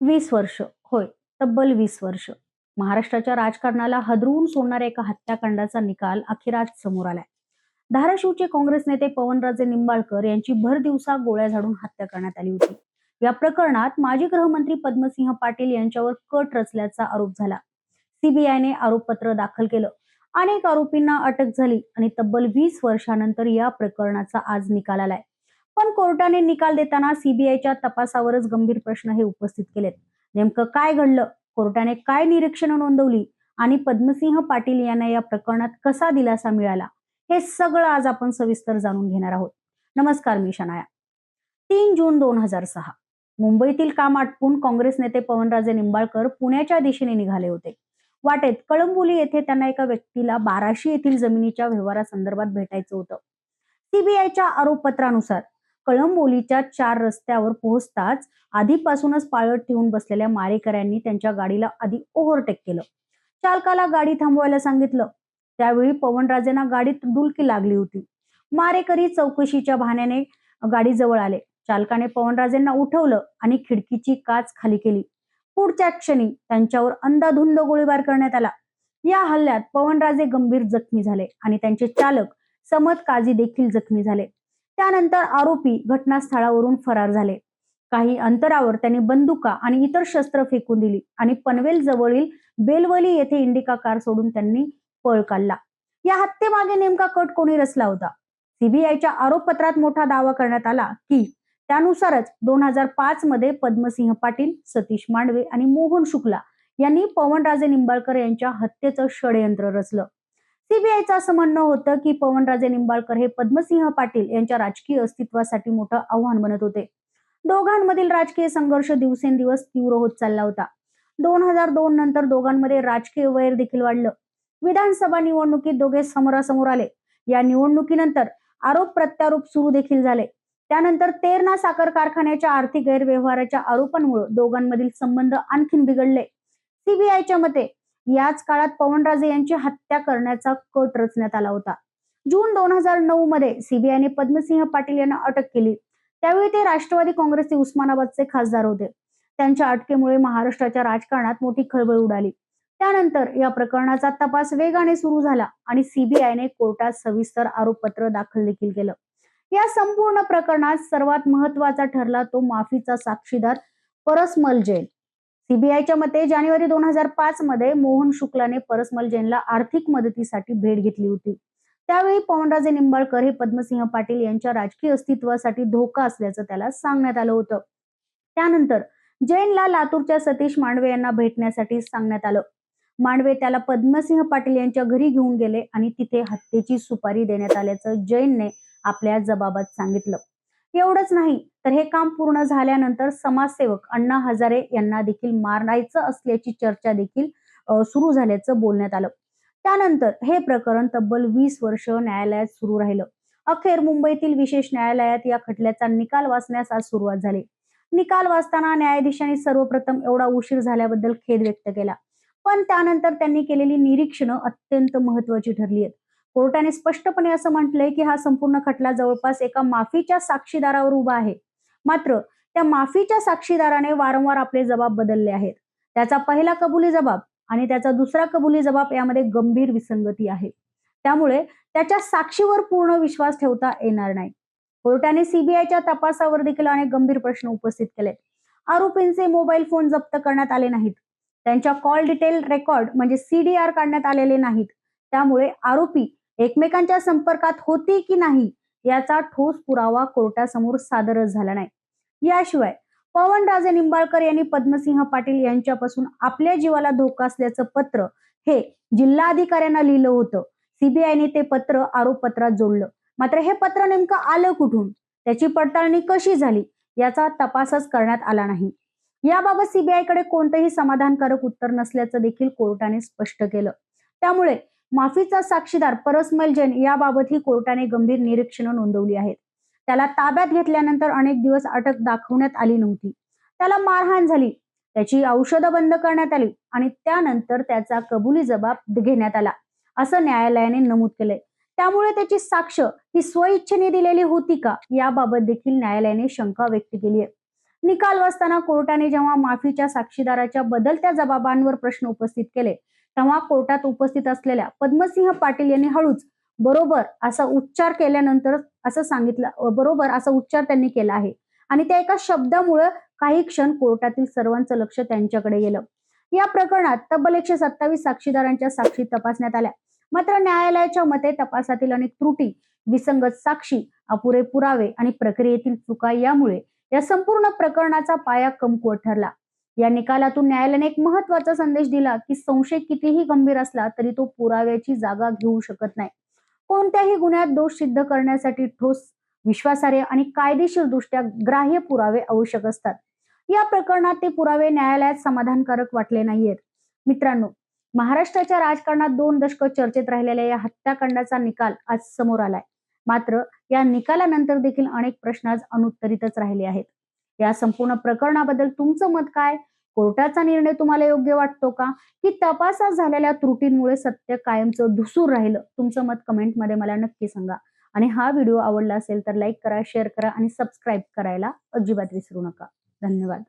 20 वर्ष. होय, तब्बल 20 वर्ष. महाराष्ट्राच्या राजकारणाला हादरवून सोडणाऱ्या एका हत्याकांडाचा निकाल अखेर आज समोर आलाय. धाराशिवचे काँग्रेस नेते पवनराजे निंबाळकर यांची भरदिवसा गोळ्या झाडून हत्या करण्यात आली होती. या प्रकरणात माजी गृहमंत्री पद्मसिंह पाटील यांच्यावर कट रचल्याचा आरोप झाला. सीबीआयने आरोपपत्र दाखल केलं. अनेक आरोपींना अटक झाली आणि तब्बल 20 वर्षानंतर या प्रकरणाचा आज निकाल आलाय. पण कोर्टाने निकाल देताना सीबीआयच्या तपासावरच गंभीर प्रश्न हे उपस्थित केलेत. नेमकं काय घडलं, कोर्टाने काय निरीक्षणं नोंदवली आणि पद्मसिंह पाटील यांना या प्रकरणात कसा दिलासा मिळाला, हे सगळं आज आपण सविस्तर जाणून घेणार आहोत. नमस्कार, मी शनाया. 3 जून 2006 मुंबईतील काम आटपून काँग्रेस नेते पवनराजे निंबाळकर पुण्याच्या दिशेने निघाले होते. वाटेत कळंबोली येथे त्यांना एका व्यक्तीला बाराशी येथील जमिनीच्या व्यवहारासंदर्भात भेटायचं होतं. सीबीआयच्या आरोपपत्रानुसार कळंबोलीच्या 4 रस्त्यावर पोहोचताच आधीपासूनच पाळत ठेवून बसलेल्या मारेकऱ्यांनी त्यांच्या गाडीला आधी ओव्हरटेक केलं. चालकाला गाडी थांबवायला सांगितलं. त्यावेळी पवनराजेंना गाडीत डुलकी लागली होती. मारेकरी चौकशीच्या बहाण्याने गाडी जवळ आले. चालकाने पवनराजेंना उठवलं आणि खिडकीची काच खाली केली. पुढच्या क्षणी त्यांच्यावर अंधाधुंद गोळीबार करण्यात आला. या हल्ल्यात पवनराजे गंभीर जखमी झाले आणि त्यांचे चालक समत काझी देखील जखमी झाले. त्यानंतर आरोपी घटनास्थळावरून फरार झाले. काही अंतरावर त्यांनी बंदुका आणि इतर शस्त्र फेकून दिली आणि पनवेल जवळील बेलवली येथे इंडिका कार सोडून त्यांनी पळ काढला. या हत्येमागे नेमका कट कोणी रचला होता? सीबीआयच्या आरोपपत्रात मोठा दावा करण्यात आला की त्यानुसारच 2005 मध्ये पद्मसिंह पाटील, सतीश मांडवे आणि मोहन शुक्ला यांनी पवनराजे निंबाळकर यांच्या हत्येचं षडयंत्र रचलं. सीबीआयचं असं म्हणणं होतं की पवनराजे निंबाळकर हे पद्मसिंह पाटील यांच्या राजकीय अस्तित्वासाठी मोठं आव्हान बनत होते. दोघांमधील राजकीय संघर्ष दिवसेंदिवस तीव्र होत चालला होता. 2002 नंतर दोघांमध्ये राजकीय वैर देखील वाढलं. विधानसभा निवडणुकीत दोघे समोरासमोर आले. या निवडणुकीनंतर आरोप प्रत्यारोप सुरू देखील झाले. त्यानंतर तेरणा साखर कारखान्याच्या आर्थिक गैरव्यवहाराच्या आरोपांमुळे दोघांमधील संबंध आणखीन बिघडले. सीबीआयच्या मते याच काळात पवनराजे यांची हत्या करण्याचा कट रचण्यात आला होता. जून 2009 मध्ये सीबीआयने पद्मसिंह पाटील यांना अटक केली. त्यावेळी ते राष्ट्रवादी काँग्रेसचे उस्मानाबादचे खासदार होते. त्यांच्या अटकेमुळे महाराष्ट्राच्या राजकारणात मोठी खळबळ उडाली. त्यानंतर या प्रकरणाचा तपास वेगाने सुरू झाला आणि सीबीआयने कोर्टात सविस्तर आरोपपत्र दाखल देखील केलं. या संपूर्ण प्रकरणात सर्वात महत्वाचा ठरला तो माफीचा साक्षीदार परसमल जैन. सीबीआयच्या मते जानेवारी 2005 मध्ये मोहन शुक्लाने परसमल जैनला आर्थिक मदतीसाठी भेट घेतली होती. त्यावेळी पवनराजे निंबाळकर हे पद्मसिंह पाटील यांच्या राजकीय अस्तित्वासाठी धोका असल्याचं त्याला सांगण्यात आलं होतं. त्यानंतर जैनला लातूरच्या सतीश मांडवे यांना भेटण्यासाठी सांगण्यात आलं. मांडवे त्याला पद्मसिंह पाटील यांच्या घरी घेऊन गेले आणि तिथे हत्येची सुपारी देण्यात आल्याचं जैनने आपल्या जबाबात सांगितलं. एवढंच नाही तर हे काम पूर्ण झाल्यानंतर समाजसेवक अण्णा हजारे यांना देखील मारायचं असल्याची चर्चा देखील सुरू झाल्याचं बोलण्यात आलं. त्यानंतर हे प्रकरण तब्बल 20 वर्ष न्यायालयात सुरू राहिलं. अखेर मुंबईतील विशेष न्यायालयात या खटल्याचा निकाल वाचण्यास आज सुरुवात झाली. निकाल वाचताना न्यायाधीशांनी सर्वप्रथम एवढा उशीर झाल्याबद्दल खेद व्यक्त केला. पण त्यानंतर त्यांनी केलेली निरीक्षणं अत्यंत महत्वाची ठरली आहेत. कोर्टाने स्पष्टपणे असं म्हटलंय की हा संपूर्ण खटला जवळपास एका माफीच्या साक्षीदारावर उभा आहे. मात्र त्या माफीच्या साक्षीदाराने वारंवार आपले जबाब बदलले आहेत. त्याचा पहिला कबुली जबाब आणि त्याचा दुसरा कबुली जबाब यामध्ये गंभीर विसंगती आहे. त्यामुळे त्याच्या साक्षीवर पूर्ण विश्वास ठेवता येणार नाही. कोर्टाने सीबीआयच्या तपासावर देखील अनेक गंभीर प्रश्न उपस्थित केले. आरोपींचे मोबाईल फोन जप्त करण्यात आले नाहीत. त्यांच्या कॉल डिटेल रेकॉर्ड म्हणजे सीडीआर काढण्यात आलेले नाहीत. त्यामुळे आरोपी एकमेकांच्या संपर्कात होती की नाही याचा ठोस पुरावा कोर्टासमोर सादरच झाला नाही. याशिवाय पवनराजे निंबाळकर यांनी पद्मसिंह पाटील यांच्यापासून आपल्या जीवाला धोका असल्याचं पत्र हे जिल्हाधिकाऱ्यांना लिहिलं होतं. सीबीआयने ते पत्र आरोपपत्रात जोडलं. मात्र हे पत्र नेमकं आलं कुठून, त्याची पडताळणी कशी झाली याचा तपासच करण्यात आला नाही. याबाबत सीबीआयकडे कोणतंही समाधानकारक उत्तर नसल्याचं देखील कोर्टाने स्पष्ट केलं. त्यामुळे माफीचा साक्षीदार परसमल जैन याबाबतही कोर्टाने गंभीर निरीक्षणं नोंदवली आहेत. त्याला ताब्यात घेतल्यानंतर अनेक दिवस अटक दाखवण्यात आली नव्हती. त्याला मारहाण झाली, त्याची औषधं बंद करण्यात आली आणि त्यानंतर त्याचा कबुली जबाब घेण्यात आला असं न्यायालयाने नमूद केलंय. त्यामुळे त्याची साक्ष ही स्वइच्छेने दिलेली होती का याबाबत देखील न्यायालयाने शंका व्यक्त केली आहे. निकाल वाचताना कोर्टाने जेव्हा माफीच्या साक्षीदाराच्या बदलत्या जबाबांवर प्रश्न उपस्थित केले, तेव्हा कोर्टात उपस्थित असलेल्या पद्मसिंह पाटील यांनी हळूच बरोबर असा उच्चार केल्यानंतर असं सांगितलं, बरोबर असा उच्चार त्यांनी केला आहे. आणि त्या एका शब्दामुळे काही क्षण कोर्टातील सर्वांचं लक्ष त्यांच्याकडे गेलं. या प्रकरणात तब्बल 127 साक्षीदारांच्या साक्षी तपासण्यात आल्या. मात्र न्यायालयाच्या मते तपासातील अनेक त्रुटी, विसंगत साक्षी, अपुरे पुरावे आणि प्रक्रियेतील चुका यामुळे या संपूर्ण प्रकरणाचा पाया कमकुवत ठरला. या निकालातून न्यायालयाने एक महत्वाचा संदेश दिला की संशय कितीही गंभीर असला तरी तो पुराव्याची जागा घेऊ शकत नाही. कोणत्याही गुन्ह्यात दोष सिद्ध करण्यासाठी ठोस, विश्वासार्ह आणि कायदेशीर दृष्ट्या ग्राह्य पुरावे आवश्यक असतात. या प्रकरणात ते पुरावे न्यायालयात समाधानकारक वाटले नाहीयेत. मित्रांनो, महाराष्ट्राच्या राजकारणात 2 दशकं चर्चेत राहिलेल्या या हत्याकांडाचा निकाल आज समोर आलाय. मात्र या निकालानंतर देखील अनेक प्रश्न आज अनुत्तरितच राहिले आहेत. या संपूर्ण प्रकरणाबद्दल तुमचं मत काय? कोर्टाचा निर्णय तुम्हाला योग्य वाटतो का? की तपासात झालेल्या त्रुटींमुळे सत्य कायमचं धुसूर राहिलं? तुमचं मत कमेंटमध्ये मला नक्की सांगा. आणि हा व्हिडिओ आवडला असेल तर लाईक करा, शेअर करा आणि सबस्क्राईब करायला अजिबात विसरू नका. धन्यवाद.